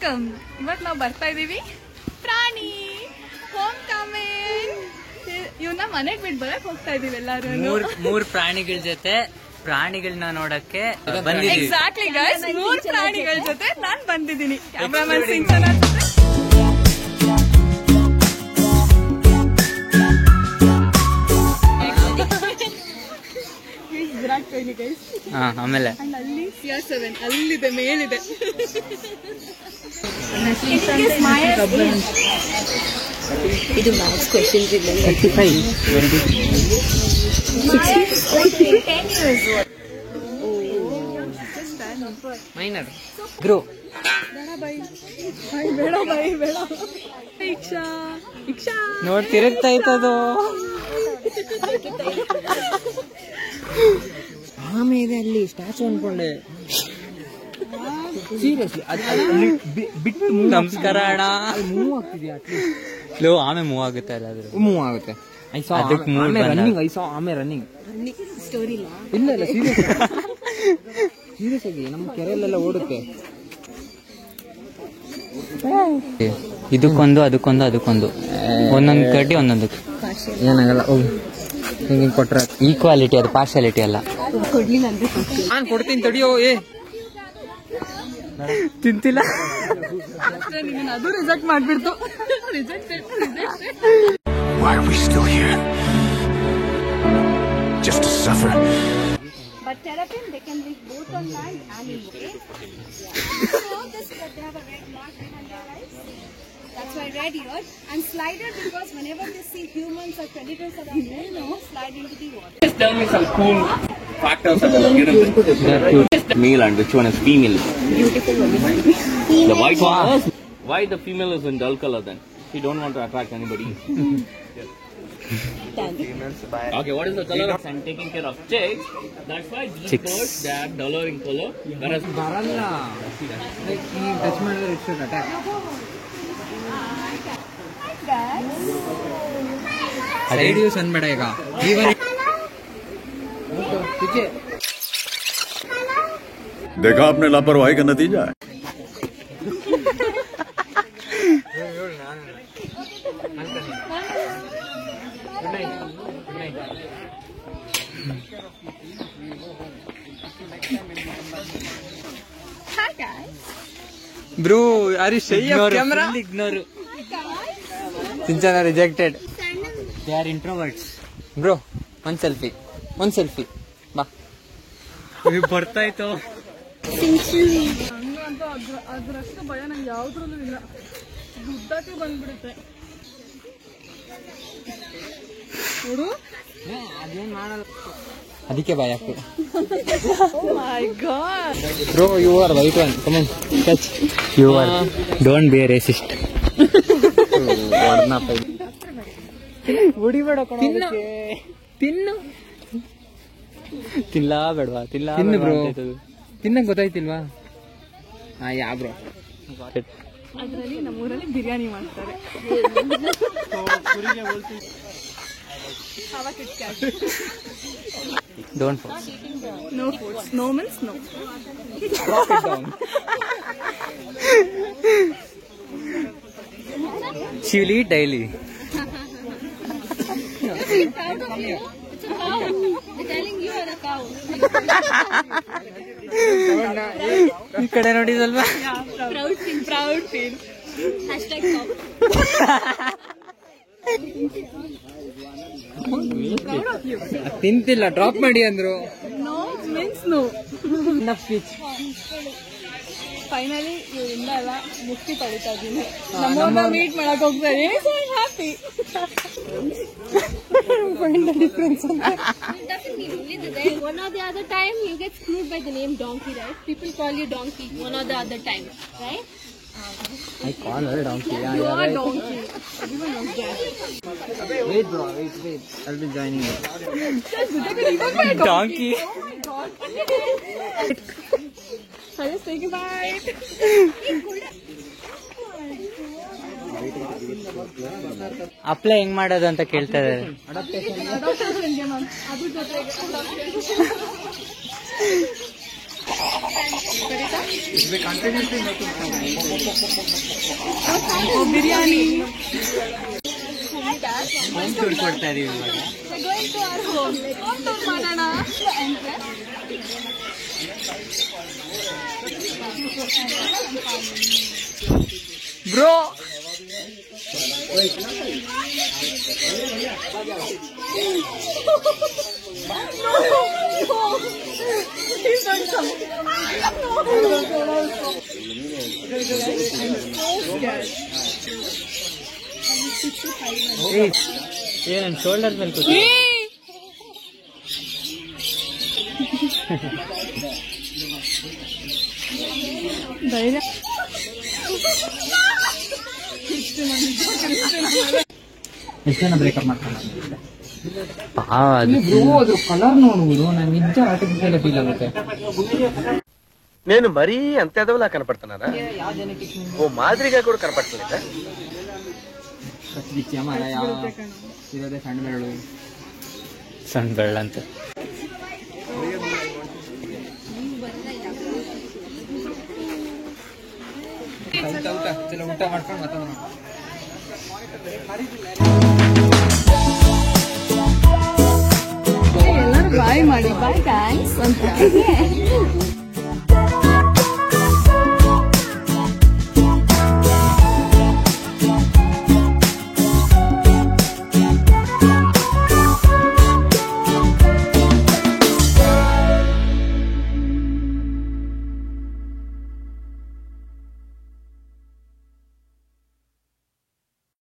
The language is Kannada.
ವೆಲ್ಕಮ್. ಇವತ್ತು ನಾವು ಬರ್ತಾ ಇದೀವಿ ಪ್ರಾಣಿ ಹೋಮ್ ಕಮಿಂಗ್. ಇವನ್ನ ಮನೆಗೆ ಬಿಟ್ಟು ಬರಕ್ ಹೋಗ್ತಾ ಇದೀವಿ ಎಲ್ಲಾರು. ಮೂರ್ ಪ್ರಾಣಿಗಳ ಜೊತೆ ಪ್ರಾಣಿಗಳನ್ನ ನೋಡಕ್ಕೆ ಬಂದಿದ್ದೀವಿ. ಎಕ್ಸಾಕ್ಟ್ಲಿ ಗೈಸ್, 3 ಪ್ರಾಣಿಗಳ ಜೊತೆ ನಾನ್ ಬಂದಿದ್ದೀನಿ. ಕ್ಯಾಮರಾಮನ್ ಸಿಂಚನ ಜೊತೆ. ವಿರಾಟ್ ಕೊಹ್ಲಿ ಗೈಸ್. ಆಮೇಲೆ ಅಲ್ಲಿ CR7 ಅಲ್ಲಿದೆ, ಮೇಲಿದೆ. ಇದು ಮ್ಯಾಥ್ಸ್ ಕ್ವೆಶ್ಚನ್ಸ್ ಇಲ್ಲ. 35 ಮೈನರ್ ಗ್ರೋ. ಬೇಡ ಇಕ್ಷಾ ನೋಡ್ ತಿರುಗ್ತಾ ಇತ್ತದು. ಆಮೆ ಇದೆ ಅಲ್ಲಿ ಸ್ಟ್ಯಾಚು ಅನ್ಕೊಂಡೆ. ಸೀರಿಯಸ್ಲಿ ಬಿಟ್ಟು ನಮಸ್ಕಾರ ಅಣ್ಣ. ಮೂವ್ ಆಗ್ತಿದ್ಯಾ? ಲೋ ಆಮೆ ಮೂವ್ ಆಗುತ್ತೆ ಅಲ್ಲ, ಮೂವ್ ಆಗುತ್ತೆ. ರನ್ನಿಂಗ್ ಐ ಸಾ ಆಮೆ ರನ್ನಿಂಗ್. ಸ್ಟೋರಿ ಇಲ್ಲ ಸೀರಿಯಸ್ ಆಗಿ ನಮ್ಮ ಕೆರೆಯಲ್ಲೆಲ್ಲ ಓಡುತ್ತೆ. ಇದಕ್ಕೊಂದು ಅದಕ್ಕೊಂದು ಒಂದೊಂದು ಕಡ್ಡಿ ಒಂದೊಂದಕ್ಕೆ ಏನಾಗಲ್ಲ. ಹಿಂಗೆ ಕೊಟ್ರೆ ಈಕ್ವಾಲಿಟಿ, ಅದು ಪಾರ್ಶಾಲಿಟಿ ಅಲ್ಲ. ಕೊಡ್ಲಿಲ್ಲ ಅಂದ್ರೆ ನಾನು ಕೊಡ್ತೀನಿ ತಡಿಯೋ. ತಿಂತಿಲ್ಲ ಅದು reject ಮಾಡ್ಬಿಡ್ತು. Why are we still here? Just to suffer? But terrapin, they can live both on land and in water. So this they have a red mark behind their eyes. That's why red here. And slider, because whenever they see humans or predators around them, they slide into the water. Just tell me some cool factors about male and which one is female. Beautiful. The white one. Why the female is in dull color then? She don't want to attract anybody. Okay, what is the color of and taking care of chicks? That's why these birds, they are duller in color. Whereas radio sun ಬೇಡ ಈಗ. देखा आपने लापरवाही का नतीजा है. Hi guys. Bro, are you shy of camera? Ignore. Sinchana rejected. They are introverts. Bro, one selfie. ಬಾ. ಬರ್ತಾ ಇತ್ತು. ಹಂಗಂತ ಅದ್ರಷ್ಟು ಭಯ ನಂಗೆ ಯಾವ್ದ್ರಲ್ಲೂ ಇಲ್ಲ. ಗುದ್ದಕ್ಕೆ ಬಂದ್ಬಿಡುತ್ತೆ ನೋಡು. ಅದೇನ್ ಮಾಡಲ್ಲ, ಅದಕ್ಕೆ ಭಯ ಆಗ್ತದೆ. My god bro, you are white one. Come on, touch. You are don't be a racist. ಹೊಡಿಬೇಡ ತಿನ್ನು. ತಿನ್ನಲ್ಲ ಬೇಡವಾ? ತಿನ್ನು ಬ್ರೋ. ತಿನ್ನಕ್ ಗೊತ್ತಾಯ್ತಿಲ್ವಾ? ಯಾ ಬ್ರೋ. ಅದರಲ್ಲಿ ನಮ್ಮೂರಲ್ಲಿ ಬಿರಿಯಾನಿ ಮಾಡ್ತಾರೆ. Don't force. No foods. No means no. She will eat daily. Proud of you. It's a cow. They're telling you are a cow. ಈ ಕಡೆ ನೋಡಿ ಸ್ವಲ್ಪ. Proud feel. Hashtag cow. ತಿಂತಿಲ್ಲ, ಡ್ರಾಪ್ ಮಾಡಿ ಅಂದ್ರು. No means no. ಫೈನಲಿ ಇವರಿಂದ ಎಲ್ಲ ಮುಕ್ತಿ ಪಡಿತಾ ಇದ್ದೀನಿ. ನಮ್ಮನ್ನ ಮೀಟ್ ಮಾಡಕ್ ಹೋಗ್ತಾ ಇದ್ದೀನಿ. So I happy. Find the difference. Definitely. One or the other time you get screwed by the name donkey, right? People call you donkey one or the other time, right? I call her donkey. You are donkey. Everyone knows that. Wait bro, wait. I'll be joining you. Donkey. Oh my god. I just take a bite. Apply ಹೆಂಗ್ ಮಾಡೋದು ಅಂತ ಕೇಳ್ತಾ ಇದ್ದಾರೆ. ಬಿರಿಯಾನಿ ಕೊಡ್ತಾ ಇದೀವಿ ಇವಾಗ. We're going to our home. Home tour ಮಾಡೋಣ. ಬ್ರೋ ನನ್ನ ಶೋಲ್ಡರ್ ಮೇಲೆ ಕೂತು ಧೈರ್ಯ ಎಷ್ಟು ಜನ ಬ್ರೇಕಪ್ ಮಾಡ್ತಾರೆ ಅದ್ರ ಕಲರ್ ನೋಡುವುದು ನಾನು ನಿಜ ಆರ್ಟಿಫಿಷಿಯಲ್ ಫೀಲ್ ಆಗುತ್ತೆ. నేను మరీ అంత ఎదవలా కనపడుతున్నారా ఓ మాదిరిగా కూడా కనపడుతుందా ಇರೋದೇ ಸಣ್ಣ ಬೆರಳು ಸಣ್ಣ ಬೆಳ್ಳಂತ ಊಟ ಮಾಡ್ಕೊಂಡು ಮಾತಾಡೋಣ. ಎಲ್ಲರೂ ಬಾಯ್ ಮಾಡಿ ಬಾಯ್ ಥ್ಯಾಂಕ್ಸ್ ಅಂತ